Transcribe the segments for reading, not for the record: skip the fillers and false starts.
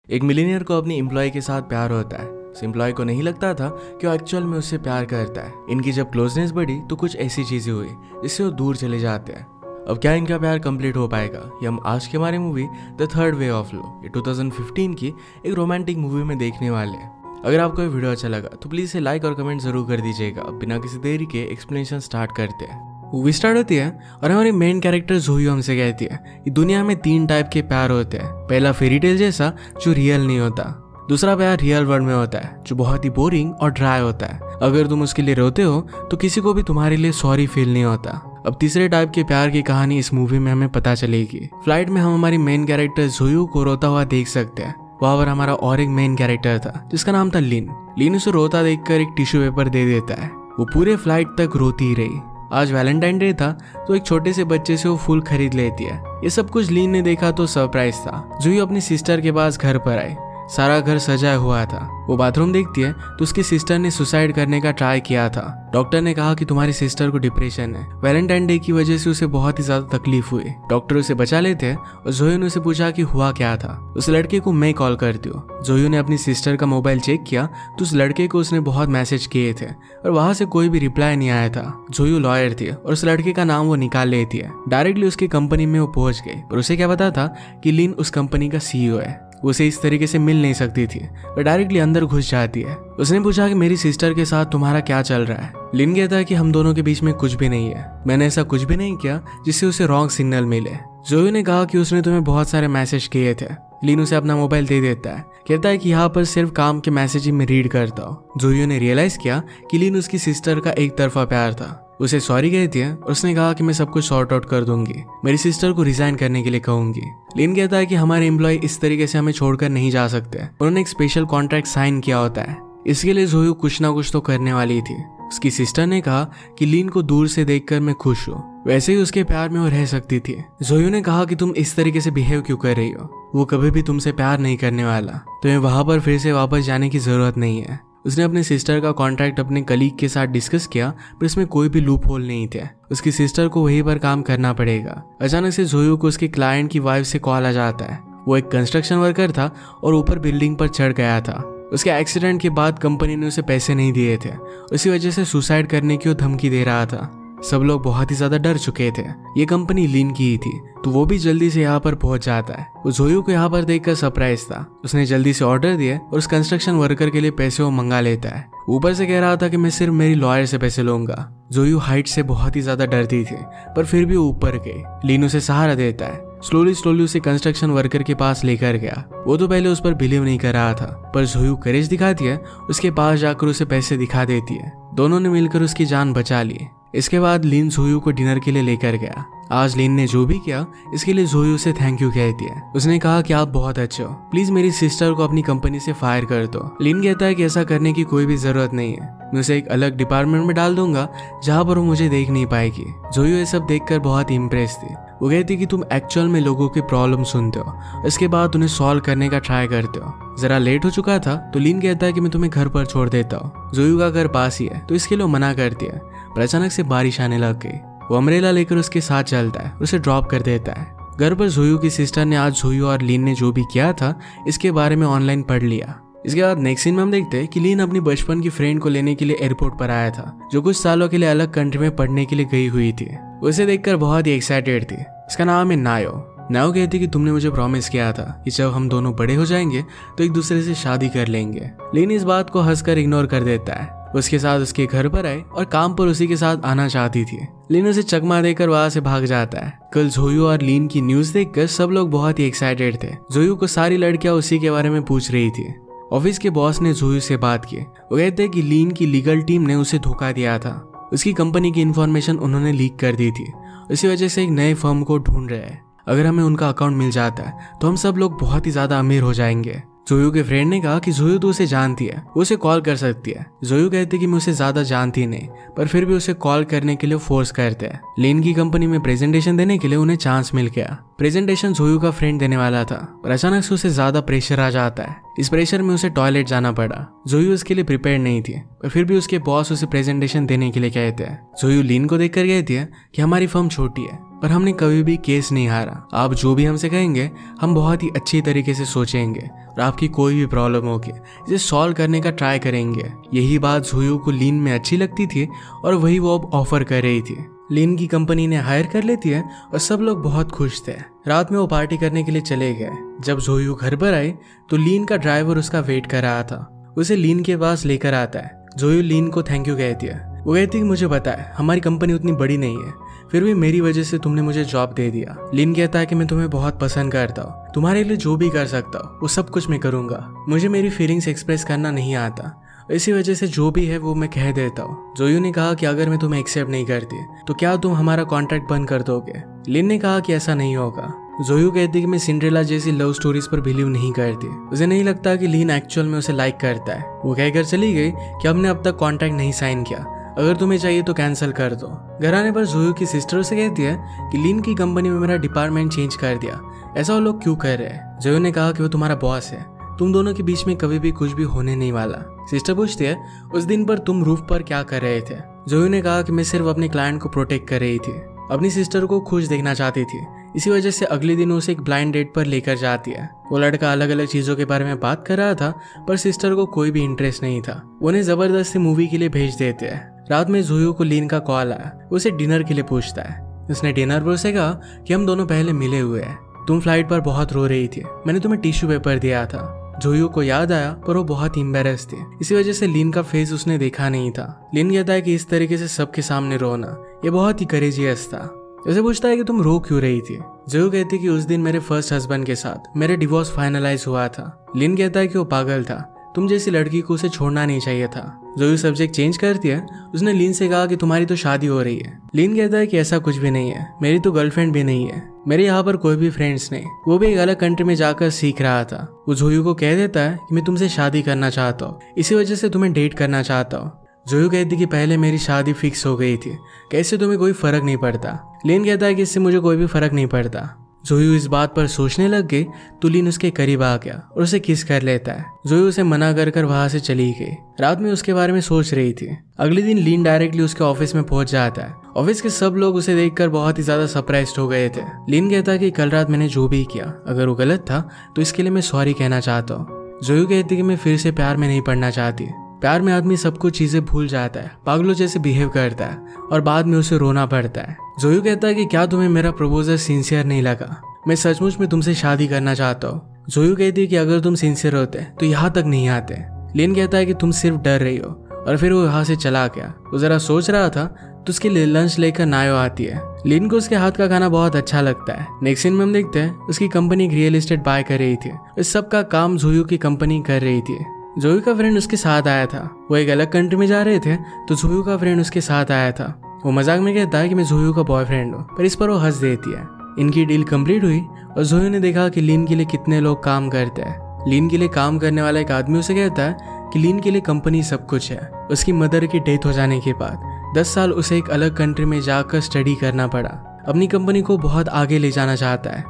एक मिलीनियर को अपनी एम्प्लॉय के साथ प्यार होता है। इस एम्प्लॉय को नहीं लगता था कि वो एक्चुअल में उससे प्यार करता है। इनकी जब क्लोजनेस बढ़ी तो कुछ ऐसी चीजें हुई जिससे वो दूर चले जाते हैं। अब क्या इनका प्यार कंप्लीट हो पाएगा, ये हम आज के हमारी movie the third way of love, ये 2015 की एक रोमांटिक मूवी में देखने वाले हैं। अगर आपको ये वीडियो अच्छा लगा तो प्लीज इसे लाइक और कमेंट जरूर कर दीजिएगा। अब बिना किसी देरी के एक्सप्लेनेशन स्टार्ट करते हैं। मूवी स्टार्ट होती है और हमारी मेन कैरेक्टर जोयू हमसे कहती है कि दुनिया में 3 टाइप के प्यार होते हैं। पहला फेरी टेल जैसा जो रियल नहीं होता, दूसरा प्यार रियल वर्ल्ड में होता है जो बहुत ही बोरिंग और ड्राई होता है। अगर तुम उसके लिए रोते हो तो किसी को भी तुम्हारे लिए सॉरी फील नहीं होता। अब तीसरे टाइप के प्यार की कहानी इस मूवी में हमें पता चलेगी। फ्लाइट में हम हमारी मेन कैरेक्टर जोयू को रोता हुआ देख सकते हैं। वहां पर हमारा और एक मेन कैरेक्टर था जिसका नाम था लिन। लिन उसे रोता देखकर एक टिश्यू पेपर दे देता है। वो पूरे फ्लाइट तक रोती ही रही। आज वैलेंटाइन डे था तो एक छोटे से बच्चे से वो फूल खरीद लेती है। ये सब कुछ लीन ने देखा तो सरप्राइज था। जोयू अपनी सिस्टर के पास घर पर आई। सारा घर सजाया हुआ था। वो बाथरूम देखती है तो उसकी सिस्टर ने सुसाइड करने का ट्राई किया था। डॉक्टर ने कहा कि तुम्हारी सिस्टर को डिप्रेशन है। वैलेंटाइन डे की वजह से उसे बहुत ही ज्यादा तकलीफ हुई। डॉक्टर उसे बचा लेते हैं और जोयू ने उसे पूछा कि हुआ क्या था। उस लड़के को मैं कॉल करती हूँ। जोयू ने अपनी सिस्टर का मोबाइल चेक किया तो उस लड़के को उसने बहुत मैसेज किए थे और वहां से कोई भी रिप्लाई नहीं आया था। जोयू लॉयर थी और उस लड़के का नाम वो निकाल लेती है। डायरेक्टली उसकी कंपनी में वो पहुंच गई पर उसे क्या पता था कि लिन उस कंपनी का CEO है। वो उसे इस तरीके से मिल नहीं सकती थी, वो डायरेक्टली अंदर घुस जाती है। उसने पूछा कि मेरी सिस्टर के साथ तुम्हारा क्या चल रहा है। लिन कहता है कि हम दोनों के बीच में कुछ भी नहीं है। मैंने ऐसा कुछ भी नहीं किया जिससे उसे रॉन्ग सिग्नल मिले। जोयू ने कहा कि उसने तुम्हें बहुत सारे मैसेज किए थे। लिन उसे अपना मोबाइल दे देता है। कहता है कि यहाँ पर सिर्फ काम के मैसेज ही मैं रीड करता हूँ। जोयू ने रियलाइज किया कि लिन उसकी सिस्टर का एक तरफा प्यार था। उसे सॉरी कहती है और उसने कहा कि मैं सब कुछ सॉर्ट आउट कर दूंगी, मेरी सिस्टर को रिजाइन करने के लिए कहूंगी। लिन कहता है कि हमारे एम्प्लॉय इस तरीके से हमें छोड़कर नहीं जा सकते। उन्होंने एक स्पेशल कॉन्ट्रैक्ट साइन किया होता है, इसके लिए जोयू कुछ ना कुछ तो करने वाली थी। उसकी सिस्टर ने कहा कि लिन को दूर से देखकर मैं खुश हूँ, वैसे ही उसके प्यार में वो रह सकती थी। जोयू ने कहा कि तुम इस तरीके से बिहेव क्यों कर रही हो, वो कभी भी तुमसे प्यार नहीं करने वाला, तुम्हें वहां पर फिर से वापस जाने की जरूरत नहीं है। उसने अपने सिस्टर का कॉन्ट्रैक्ट अपने कलीग के साथ डिस्कस किया पर इसमें कोई भी लूप होल नहीं थे। उसकी सिस्टर को वहीं पर काम करना पड़ेगा। अचानक से जोयू को उसके क्लाइंट की वाइफ से कॉल आ जाता है। वो एक कंस्ट्रक्शन वर्कर था और ऊपर बिल्डिंग पर चढ़ गया था। उसके एक्सीडेंट के बाद कंपनी ने उसे पैसे नहीं दिए थे, उसी वजह से सुसाइड करने की वो धमकी दे रहा था। सब लोग बहुत ही ज्यादा डर चुके थे। ये कंपनी लिन की ही थी तो वो भी जल्दी से यहाँ पर पहुंच जाता है। वो जोयू को यहाँ पर देखकर सरप्राइज था। उसने जल्दी से ऑर्डर दिया और उस कंस्ट्रक्शन वर्कर के लिए पैसे वो मंगा लेता है। ऊपर से कह रहा था कि मैं सिर्फ मेरी लॉयर से पैसे लूंगा। जोयू हाइट से बहुत ही ज्यादा डरती थी पर फिर भी ऊपर गई। लिन उसे सहारा देता है। स्लोली उसे कंस्ट्रक्शन वर्कर के पास लेकर गया। वो तो पहले उस पर बिलीव नहीं कर रहा था पर जोयू करेज दिखाती है, उसके पास जाकर उसे पैसे दिखा देती है। दोनों ने मिलकर उसकी जान बचा ली। इसके बाद लिन जोयू को डिनर के लिए लेकर गया। आज लिन ने जो भी किया इसके लिए जोयू से थैंक यू कहती है। उसने कहा कि आप बहुत अच्छे हो, प्लीज मेरी सिस्टर को अपनी कंपनी से फायर कर दो। लिन कहता है कि ऐसा करने की कोई भी जरूरत नहीं है, मैं उसे एक अलग डिपार्टमेंट में डाल दूंगा जहाँ पर वो मुझे देख नहीं पाएगी। जोयू ये सब देखकर बहुत इम्प्रेस थी। वो कहती कि तुम एक्चुअल में लोगों की प्रॉब्लम सुनते हो, इसके बाद उन्हें सॉल्व करने का ट्राई करते हो। जरा लेट हो चुका था तो लिन कहता है कि मैं तुम्हें घर पर छोड़ देता हूँ। जोयू का घर पास ही है तो इसके लिए मना करती है पर अचानक से बारिश आने लग गई। वो अम्ब्रेला लेकर उसके साथ चलता है, उसे ड्रॉप कर देता है। घर पर जोयू की सिस्टर ने आज जोयू और लिन ने जो भी किया था इसके बारे में ऑनलाइन पढ़ लिया। इसके बाद नेक्स्ट सीन में हम देखते हैं कि लिन अपनी बचपन की फ्रेंड को लेने के लिए एयरपोर्ट पर आया था जो कुछ सालों के लिए अलग कंट्री में पढ़ने के लिए गई हुई थी। उसे देखकर बहुत ही एक्साइटेड थी। इसका नाम है नायो। नायो कहती कि तुमने मुझे प्रॉमिस किया था कि जब हम दोनों बड़े हो जाएंगे तो एक दूसरे से शादी कर लेंगे। लिन इस बात को हंसकर इग्नोर कर देता है। उसके साथ उसके घर पर आए और काम पर उसी के साथ आना चाहती थी। लिन उसे चकमा देकर वहां से भाग जाता है। कल जोयू और लिन की न्यूज देखकर सब लोग बहुत ही एक्साइटेड थे। जोयू को सारी लड़कियां उसी के बारे में पूछ रही थी। ऑफिस के बॉस ने जोयू से बात की। वो कहते हैं कि लिन की लीगल टीम ने उसे धोखा दिया था। उसकी कंपनी की इन्फॉर्मेशन उन्होंने लीक कर दी थी, इसी वजह से एक नए फर्म को ढूंढ रहे हैं। अगर हमें उनका अकाउंट मिल जाता है तो हम सब लोग बहुत ही ज्यादा अमीर हो जाएंगे। जोयू के फ्रेंड ने कहा कि जोयू तो उसे जानती है, वो उसे कॉल कर सकती है। जोयू कहती कि मैं उसे ज्यादा जानती नहीं पर फिर भी उसे कॉल करने के लिए फोर्स करते हैं। लिन की कंपनी में प्रेजेंटेशन देने के लिए उन्हें चांस मिल गया। प्रेजेंटेशन जोयू का फ्रेंड देने वाला था पर अचानक से उसे ज्यादा प्रेशर आ जाता है। इस प्रेशर में उसे टॉयलेट जाना पड़ा। जोयू उसके लिए प्रिपेयर नहीं थी पर फिर भी उसके बॉस उसे प्रेजेंटेशन देने के लिए कहते हैं। जोयू लिन को देखकर कहती है कि हमारी फर्म छोटी है, पर हमने कभी भी केस नहीं हारा। आप जो भी हमसे कहेंगे हम बहुत ही अच्छी तरीके से सोचेंगे और आपकी कोई भी प्रॉब्लम होगी इसे सॉल्व करने का ट्राई करेंगे। यही बात जोयू को लीन में अच्छी लगती थी और वही वो अब ऑफर कर रही थी। लीन की कंपनी ने हायर कर लेती है और सब लोग बहुत खुश थे। रात में वो पार्टी करने के लिए चले गए। जब जोयू घर पर आई तो लीन का ड्राइवर उसका वेट कर रहा था। उसे लीन के पास लेकर आता है। जोयू लीन को थैंक यू कहती है। वो कहती है कि मुझे पता है हमारी कंपनी उतनी बड़ी नहीं है, फिर भी मेरी वजह से तुमने मुझे जॉब दे दिया। लीन कहता है कि मैं तुम्हें बहुत पसंद करता हूँ, तुम्हारे लिए जो भी कर सकता हूँ वो सब कुछ मैं करूंगा। मुझे मेरी फीलिंग्स एक्सप्रेस करना नहीं आता, इसी वजह से जो भी है वो मैं कह देता हूँ। जोयू ने कहा कि अगर मैं तुम्हें एक्सेप्ट नहीं करती तो क्या तुम हमारा कॉन्ट्रैक्ट बंद कर दोगे। लीन ने कहा कि ऐसा नहीं होगा। जोयू कहती कि मैं सिंड्रेला जैसी लव स्टोरीज पर बिलीव नहीं करती। उसे नहीं लगता कि लीन एक्चुअल में उसे लाइक करता है। वो कहकर चली गई कि हमने अब तक कॉन्ट्रैक्ट नहीं साइन किया, अगर तुम्हें चाहिए तो कैंसिल कर दो। घर आने पर जोयू की सिस्टर उसे कहती है कि लीन की कंपनी में मेरा डिपार्टमेंट चेंज कर दिया, ऐसा वो लोग क्यों कर रहे हैं। जोयू ने कहा कि वो तुम्हारा बॉस है, तुम दोनों के बीच में कभी भी कुछ भी होने नहीं वाला। सिस्टर पूछती है उस दिन पर तुम रूफ पर क्या कर रहे थे। जोयू ने कहा कि मैं सिर्फ अपने क्लाइंट को प्रोटेक्ट कर रही थी, अपनी सिस्टर को खुश देखना चाहती थी। इसी वजह से अगले दिन उसे एक ब्लाइंड डेट पर लेकर जाती है। वो लड़का अलग अलग चीजों के बारे में बात कर रहा था पर सिस्टर को कोई भी इंटरेस्ट नहीं था। उन्हें जबरदस्ती मूवी के लिए भेज देते हैं। रात में जोयू को लीन का कॉल आया। उसे डिनर के लिए पूछता है। उसने डिनर पर उसे कहा कि हम दोनों पहले मिले हुए हैं, तुम फ्लाइट पर बहुत रो रही थी, मैंने तुम्हें टिश्यू पेपर दिया था। जोयू को याद आया पर वो बहुत एम्बैरेस थी, इसी वजह से लीन का फेस उसने देखा नहीं था। लीन कहता है कि इस तरीके से सबके सामने रोना ये बहुत ही करेजियस था। उसे पूछता है कि तुम रो क्यों रही थी। जोयू कहती है कि उस दिन मेरे फर्स्ट हस्बैंड के साथ मेरे डिवोर्स फाइनलाइज हुआ था। लीन कहता है कि वो पागल था, तुम जैसी लड़की को उसे छोड़ना नहीं चाहिए था। जोयू सब्जेक्ट चेंज करती है। उसने लीन से कहा कि तुम्हारी तो शादी हो रही है। लीन कहता है कि ऐसा कुछ भी नहीं है, मेरी तो गर्लफ्रेंड भी नहीं है, मेरे यहाँ पर कोई भी फ्रेंड्स नहीं, वो भी एक अलग कंट्री में जाकर सीख रहा था। वो जोयू को कह देता है कि मैं तुमसे शादी करना चाहता हूँ, इसी वजह से तुम्हें डेट करना चाहता हूँ। जोयू कहती कि पहले मेरी शादी फिक्स हो गई थी, कैसे तुम्हें कोई फर्क नहीं पड़ता। लीन कहता है कि इससे मुझे कोई भी फर्क नहीं पड़ता। जोयू इस बात पर सोचने लग गई तो लीन उसके करीब आ गया और उसे किस कर लेता है। जोयू उसे मना कर वहां से चली गई। रात में उसके बारे में सोच रही थी। अगले दिन लीन डायरेक्टली उसके ऑफिस में पहुंच जाता है। ऑफिस के सब लोग उसे देखकर बहुत ही ज्यादा सरप्राइज्ड हो गए थे। लीन कहता है कि कल रात मैंने जो भी किया अगर वो गलत था तो इसके लिए मैं सॉरी कहना चाहता हूँ। जोयू कहती कि मैं फिर से प्यार में नहीं पड़ना चाहती। प्यार में आदमी सब कुछ चीजें भूल जाता है, पागलों जैसे बिहेव करता है और बाद में उसे रोना पड़ता है। जोयू कहता है कि क्या तुम्हें मेरा प्रपोजल सिंसियर नहीं लगा, मैं सचमुच में तुमसे शादी करना चाहता हूँ। जोयू कहती है कि अगर तुम सिंसियर होते तो यहाँ तक नहीं आते। लीन कहता है कि तुम सिर्फ डर रही हो और फिर वो यहाँ से चला गया। वो जरा सोच रहा था तो उसके लिए लंच लेकर नायो आती है। लीन को उसके हाथ का खाना बहुत अच्छा लगता है। नेक्स्ट सीन में हम देखते हैं उसकी कंपनी एक रियल एस्टेट बाय कर रही थी। इस सब का काम जोयू की कंपनी कर रही थी। जोयू का फ्रेंड उसके साथ आया था। वो एक अलग कंट्री में जा रहे थे तो जोयू का फ्रेंड उसके साथ आया था। वो मजाक में कहता है कि मैं जोयू का बॉयफ्रेंड हूँ, पर इस पर वो हंस देती है। इनकी डील कंप्लीट हुई और जोयू ने देखा कि लीन के लिए कितने लोग काम करते हैं। लीन के लिए काम करने वाला एक आदमी उसे कहता है कि लीन के लिए कंपनी सब कुछ है। उसकी मदर की डेथ हो जाने के बाद 10 साल उसे एक अलग कंट्री में जाकर स्टडी करना पड़ा। अपनी कंपनी को बहुत आगे ले जाना चाहता है।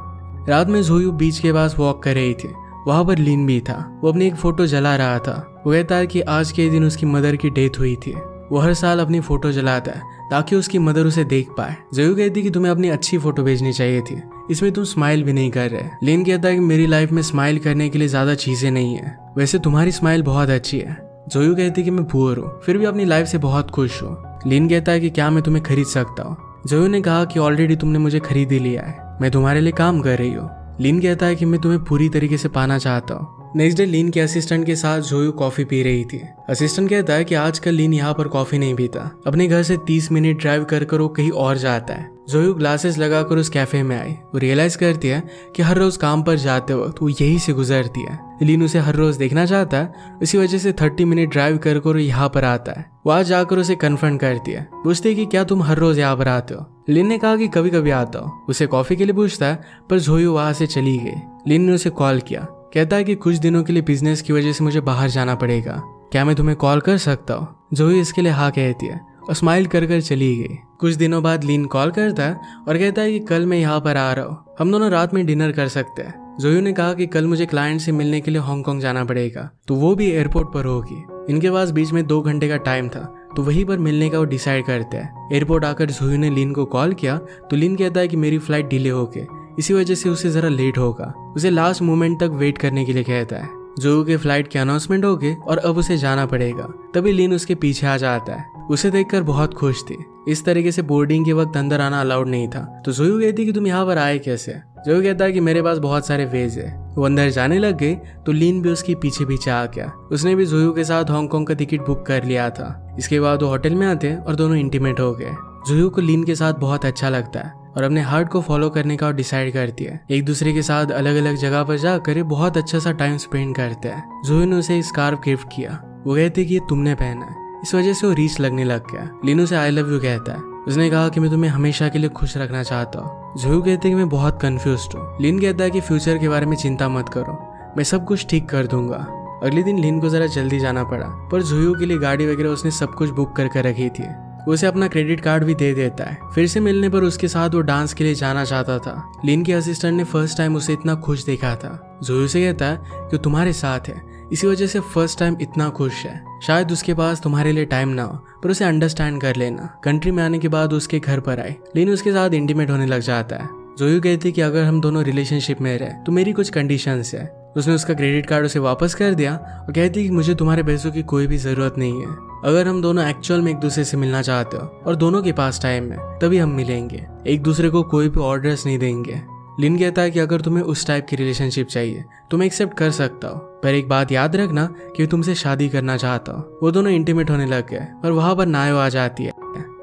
रात में जोयू बीच के पास वॉक कर रही थी। वहां पर लीन भी था। वो अपनी एक फोटो जला रहा था। वो कहता है कि आज के दिन उसकी मदर की डेथ हुई थी। वो हर साल अपनी फोटो जलाता है ताकि उसकी मदर उसे देख पाए। जोयू कहती कि तुम्हें अपनी अच्छी फोटो भेजनी चाहिए थी, इसमें तुम स्माइल भी नहीं कर रहे। लीन कहता है कि मेरी लाइफ में स्माइल करने के लिए ज्यादा चीजें नहीं है, वैसे तुम्हारी स्माइल बहुत अच्छी है। जोयू कहती कि मैं पुअर हूँ फिर भी अपनी लाइफ से बहुत खुश हूँ। लीन कहता है कि क्या मैं तुम्हें खरीद सकता हूँ। जोयू ने कहा कि ऑलरेडी तुमने मुझे खरीद ही लिया है, मैं तुम्हारे लिए काम कर रही हूँ। लीन कहता है कि मैं तुम्हें पूरी तरीके से पाना चाहता हूँ। नेक्स्ट डे लीन के असिस्टेंट के साथ जोयू कॉफी पी रही थी। असिस्टेंट कहता है कि आजकल लीन यहाँ पर कॉफी नहीं पीता, अपने घर से 30 मिनट ड्राइव कर वो कहीं और जाता है। जोयू ग्लासेस लगाकर उस कैफे में आई। वो रियलाइज करती है कि हर रोज काम पर जाते वक्त वो यही से गुजरती है। लीन उसे हर रोज देखना चाहता है, इसी वजह से 30 मिनट ड्राइव कर यहाँ पर आता है। वहां जाकर उसे कन्फ्रंट करती है, पूछती है कि क्या तुम हर रोज यहाँ पर आते हो। लीन ने कहा कि कभी कभी आता हो। उसे कॉफी के लिए पूछता है पर जोयू वहां से चली गई। लीन ने उसे कॉल किया, कहता है कि कुछ दिनों के लिए बिजनेस की वजह से मुझे बाहर जाना पड़ेगा, क्या मैं तुम्हें कॉल कर सकता हूँ। जोयू इसके लिए हाँ कहती है और स्माइल कर चली गई। कुछ दिनों बाद लीन कॉल करता है और कहता है कि कल मैं यहाँ पर आ रहा हूँ, हम दोनों रात में डिनर कर सकते हैं। जोयू ने कहा कि कल मुझे क्लाइंट से मिलने के लिए हांगकांग जाना पड़ेगा, तो वो भी एयरपोर्ट पर होगी। इनके पास बीच में 2 घंटे का टाइम था, तो वहीं पर मिलने का वो डिसाइड करते हैं। एयरपोर्ट आकर जोयू ने लिन को कॉल किया तो लिन कहता है कि मेरी फ्लाइट डिले हो गई, इसी वजह से उसे जरा लेट होगा। उसे लास्ट मोमेंट तक वेट करने के लिए कहता है। जोयू के फ्लाइट के अनाउंसमेंट हो गए और अब उसे जाना पड़ेगा। तभी लिन उसके पीछे आ जाता है। उसे देखकर बहुत खुश थी। इस तरीके से बोर्डिंग के वक्त अंदर आना अलाउड नहीं था। तो जोयू कहती कि तुम यहाँ पर आए कैसे? जोयू कहता है कि मेरे पास बहुत सारे वेज है। वो अंदर जाने लग गई तो लिन भी उसके पीछे पीछे आ गया। उसने भी जोयू के साथ हांगकांग का टिकट बुक कर लिया था। इसके बाद वो होटल में आते हैं और दोनों इंटीमेट हो गए। जोयू को लिन के साथ बहुत अच्छा लगता है और अपने हार्ट को फॉलो करने का डिसाइड करती है। एक दूसरे के साथ अलग अलग जगह पर जाकर बहुत अच्छा सा टाइम स्पेंड करते हैं। जोयू ने उसे स्कार्फ गिफ्ट किया। वो कहती कि ये तुमने पहना है, इस वजह से वो रीच लगने लग गया। लिन उसे आई लव यू कहता है। उसने कहा कि मैं तुम्हें हमेशा के लिए खुश रखना चाहता हूँ। जोयू कहते हैं कि मैं बहुत कंफ्यूज्ड हूँ। लिन कहता है कि फ्यूचर के बारे में चिंता मत करो, मैं सब कुछ ठीक कर दूंगा। अगले दिन लिन को जरा जल्दी जाना पड़ा, पर जोयू के लिए गाड़ी वगैरह उसने सब कुछ बुक कर रखी थी। वो उसे अपना क्रेडिट कार्ड भी दे देता है। फिर से मिलने पर उसके साथ वो डांस के लिए जाना चाहता था। लिन के असिस्टेंट ने फर्स्ट टाइम उसे इतना खुश देखा था। जोयू से कहता है कि तुम्हारे साथ है, इसी वजह से फर्स्ट टाइम इतना खुश है। शायद उसके पास तुम्हारे लिए टाइम ना हो, पर उसे अंडरस्टैंड कर लेना। कंट्री में आने के बाद उसके घर पर आए। लिन उसके साथ इंटीमेट होने लग जाता है। जोयू कहती कि अगर हम दोनों रिलेशनशिप में रहे तो मेरी कुछ कंडीशंस है। उसने उसका क्रेडिट कार्ड उसे वापस कर दिया और कहती कि मुझे तुम्हारे पैसों की कोई भी जरूरत नहीं है। अगर हम दोनों एक्चुअल में एक दूसरे से मिलना चाहते हो और दोनों के पास टाइम है तभी हम मिलेंगे, एक दूसरे को कोई भी ऑर्डर्स नहीं देंगे। लिन कहता है कि अगर तुम्हें उस टाइप की रिलेशनशिप चाहिए तो मैं एक्सेप्ट कर सकता हूँ, पर एक बात याद रखना कि तुमसे शादी करना चाहता हूँ। वो दोनों इंटीमेट होने लग गए और वहां पर नायो आ जाती है।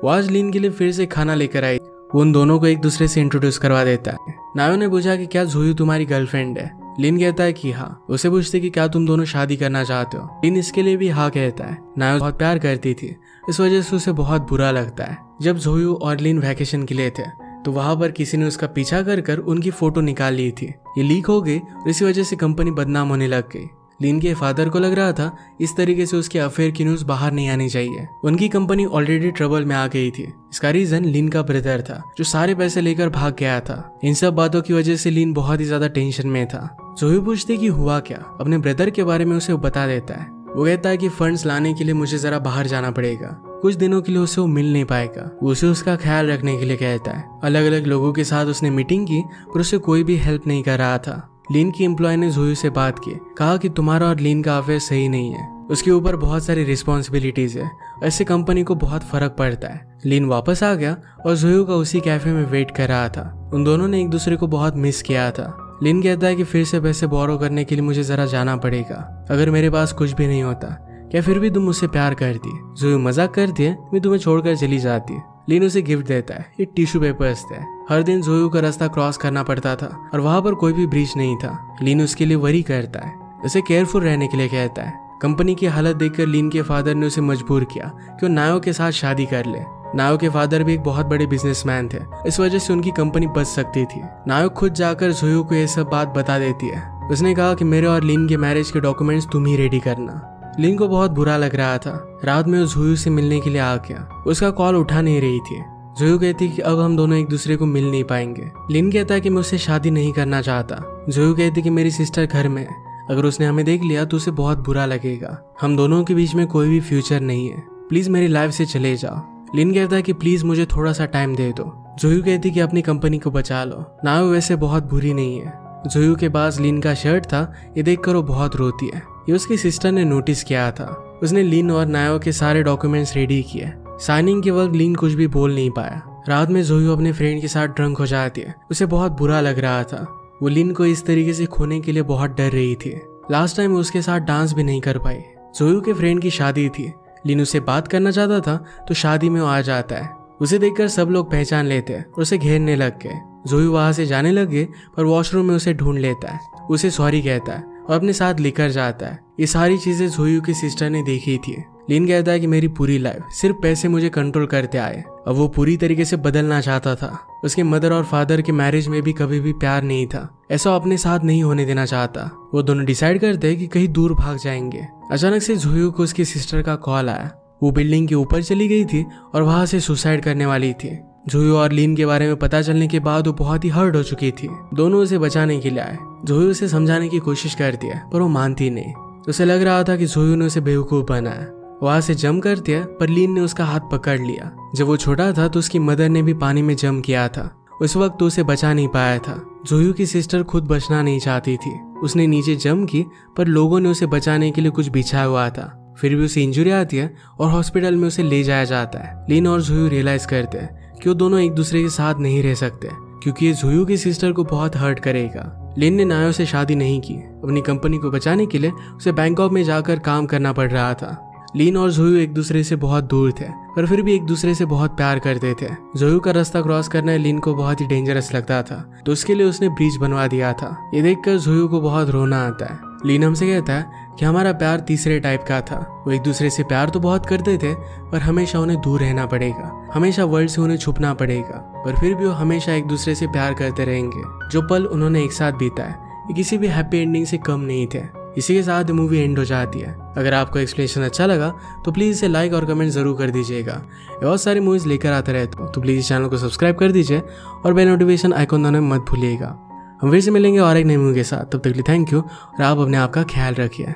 वो आज लिन के लिए फिर से खाना लेकर आई। वो उन दोनों को एक दूसरे से इंट्रोड्यूस करवा देता है। नायो ने पूछा कि क्या जोयू तुम्हारी गर्लफ्रेंड है? लिन कहता है कि हाँ। उसे पूछते कि क्या तुम दोनों शादी करना चाहते हो? लिन इसके लिए भी हाँ कहता है। नायो बहुत प्यार करती थी, इस वजह से उसे बहुत बुरा लगता है। जब जोयू और लिन वैकेशन के लिए थे तो वहां पर किसी ने उसका पीछा कर उनकी फोटो निकाल ली थी। ये लीक हो गई और इसी वजह से कंपनी बदनाम होने लग गई। लिन के फादर को लग रहा था इस तरीके से उसके अफेयर की न्यूज बाहर नहीं आनी चाहिए। उनकी कंपनी ऑलरेडी ट्रबल में आ गई थी। इसका रीजन लिन का ब्रदर था जो सारे पैसे लेकर भाग गया था। इन सब बातों की वजह से लिन बहुत ही ज्यादा टेंशन में था। जोयू पूछती कि हुआ क्या। अपने ब्रदर के बारे में उसे बता देता है। वो कहता है कि फंड्स लाने के लिए मुझे जरा बाहर जाना पड़ेगा, कुछ दिनों के लिए उसे वो मिल नहीं पाएगा। वो उसे उसका ख्याल रखने के लिए कहता है। अलग अलग लोगों के साथ उसने मीटिंग की पर उसे कोई भी हेल्प नहीं कर रहा था। लिन की एम्प्लॉय ने जोयू से बात की, कहा कि तुम्हारा और लिन का अफेयर सही नहीं है, उसके ऊपर बहुत सारी रिस्पॉन्सिबिलिटीज है, ऐसे कंपनी को बहुत फर्क पड़ता है। लिन वापस आ गया और जोयू का उसी कैफे में वेट कर रहा था। उन दोनों ने एक दूसरे को बहुत मिस किया था। लिन कहता है कि फिर से पैसे बोरो करने के लिए मुझे जरा जाना पड़ेगा। अगर मेरे पास कुछ भी नहीं होता क्या फिर भी तुम मुझसे प्यार करती? जोयू मजाक करती है, मैं तुम्हें छोड़कर चली जाती। लिन उसे गिफ्ट देता है, ये टिश्यू पेपर्स थे। हर दिन जोयू का रास्ता क्रॉस करना पड़ता था और वहां पर कोई भी ब्रिज नहीं था। लिन उसके लिए वरी करता है, उसे केयरफुल रहने के लिए कहता है। कंपनी की हालत देखकर लिन के फादर ने उसे मजबूर किया कि वो नायो के साथ शादी कर ले। नायो के फादर भी एक बहुत बड़े बिजनेसमैन थे, इस वजह से उनकी कंपनी बच सकती थी। नायो खुद जाकर जोयू को ये सब बात बता देती है। उसने कहा कि मेरे और लिन के मैरिज के डॉक्यूमेंट्स तुम ही रेडी करना। लिन को बहुत बुरा लग रहा था। रात में वो जोयू से मिलने के लिए आ गया। उसका कॉल उठा नहीं रही थी। जोयू कहती कि अब हम दोनों एक दूसरे को मिल नहीं पाएंगे। लिन कहता है कि मैं उससे शादी नहीं करना चाहता। जोयू कहती कि मेरी सिस्टर घर में है, अगर उसने हमें देख लिया तो उसे बहुत बुरा लगेगा। हम दोनों के बीच में कोई भी फ्यूचर नहीं है, प्लीज मेरी लाइफ से चले जाओ। लिन कहता है कि प्लीज मुझे थोड़ा सा टाइम दे दो। जोयू कहती कि अपनी कंपनी को बचा लो। नायो वैसे बहुत बुरी नहीं है। जोयू के पास लिन का शर्ट था, ये देखकर वो बहुत रोती है। ये उसकी सिस्टर ने नोटिस किया था। उसने लिन और नायो के सारे डॉक्यूमेंट्स रेडी किए। साइनिंग के वक्त लिन कुछ भी बोल नहीं पाया। रात में जोयू अपने फ्रेंड के साथ ड्रंक हो जाती है। उसे बहुत बुरा लग रहा था। वो लिन को इस तरीके से खोने के लिए बहुत डर रही थी। लास्ट टाइम उसके साथ डांस भी नहीं कर पाई। जोयू के फ्रेंड की शादी थी। लिन उससे बात करना चाहता था तो शादी में वो आ जाता है। उसे देखकर सब लोग पहचान लेते हैं और उसे घेरने लग गए। जोयू वहां से जाने लगे पर वॉशरूम में उसे ढूंढ लेता है। उसे सॉरी कहता है और अपने साथ लेकर जाता है। ये सारी चीजें जोयू की सिस्टर ने देखी थी। लिन कहता है कि मेरी पूरी लाइफ सिर्फ पैसे मुझे कंट्रोल करते आए। अब वो पूरी तरीके से बदलना चाहता था। उसके मदर और फादर के मैरिज में भी कभी भी प्यार नहीं था, ऐसा अपने साथ नहीं होने देना चाहता। वो दोनों डिसाइड करते हैं कि कहीं दूर भाग जाएंगे। अचानक से जोयू को उसकी सिस्टर का कॉल आया। वो बिल्डिंग के ऊपर चली गई थी और वहां से सुसाइड करने वाली थी। जोयू और लिन के बारे में पता चलने के बाद वो बहुत ही हर्ट हो चुकी थी। दोनों उसे बचाने के लिए आए। जोयू उसे समझाने की कोशिश करती है पर वो मानती नहीं। उसे लग रहा था कि जोयू ने उसे बेवकूफ बनाया। वहां से जंप करती है, पर लीन ने उसका हाथ पकड़ लिया। जब वो छोटा था तो उसकी मदर ने भी पानी में जंप किया था। उस वक्त तो उसे बचा नहीं पाया था। जोयू की सिस्टर खुद बचना नहीं चाहती थी। उसने नीचे जंप की, पर लोगों ने उसे बचाने के लिए कुछ बिछाया हुआ था। फिर भी उसे इंजरी आती है और हॉस्पिटल में उसे ले जाया जाता है। लीन और जोयू रियलाइज करते हैं कि वो दोनों एक दूसरे के साथ नहीं रह सकते, क्योंकि ये जोयू की सिस्टर को बहुत हर्ट करेगा। लीन ने नायो से शादी नहीं की। अपनी कंपनी को बचाने के लिए उसे बैंकॉक में जाकर काम करना पड़ रहा था। लीन और जोयू एक दूसरे से बहुत दूर थे, पर फिर भी एक दूसरे से बहुत प्यार करते थे। जोयू का रास्ता क्रॉस करना लीन को बहुत ही डेंजरस लगता था, तो उसके लिए उसने ब्रिज बनवा दिया था। ये देखकर जोयू को बहुत रोना आता है। लीन हमसे कहता है कि हमारा प्यार तीसरे टाइप का था। वो एक दूसरे से प्यार तो बहुत करते थे, पर हमेशा उन्हें दूर रहना पड़ेगा, हमेशा वर्ल्ड से उन्हें छुपना पड़ेगा, पर फिर भी वो हमेशा एक दूसरे से प्यार करते रहेंगे। जो पल उन्होंने एक साथ बीता है ये किसी भी हैप्पी एंडिंग से कम नहीं थे। इसी के साथ मूवी एंड हो जाती है। अगर आपको एक्सप्लेनेशन अच्छा लगा तो प्लीज़ इसे लाइक और कमेंट जरूर कर दीजिएगा। बहुत सारी मूवीज़ लेकर आते रहते हो, तो प्लीज़ इस चैनल को सब्सक्राइब कर दीजिए और बेल नोटिफिकेशन आइकॉन दबाना मत भूलिएगा। हम फिर से मिलेंगे और एक नई मूवी के साथ। तब तक के लिए थैंक यू और आप अपने आप का ख्याल रखिए।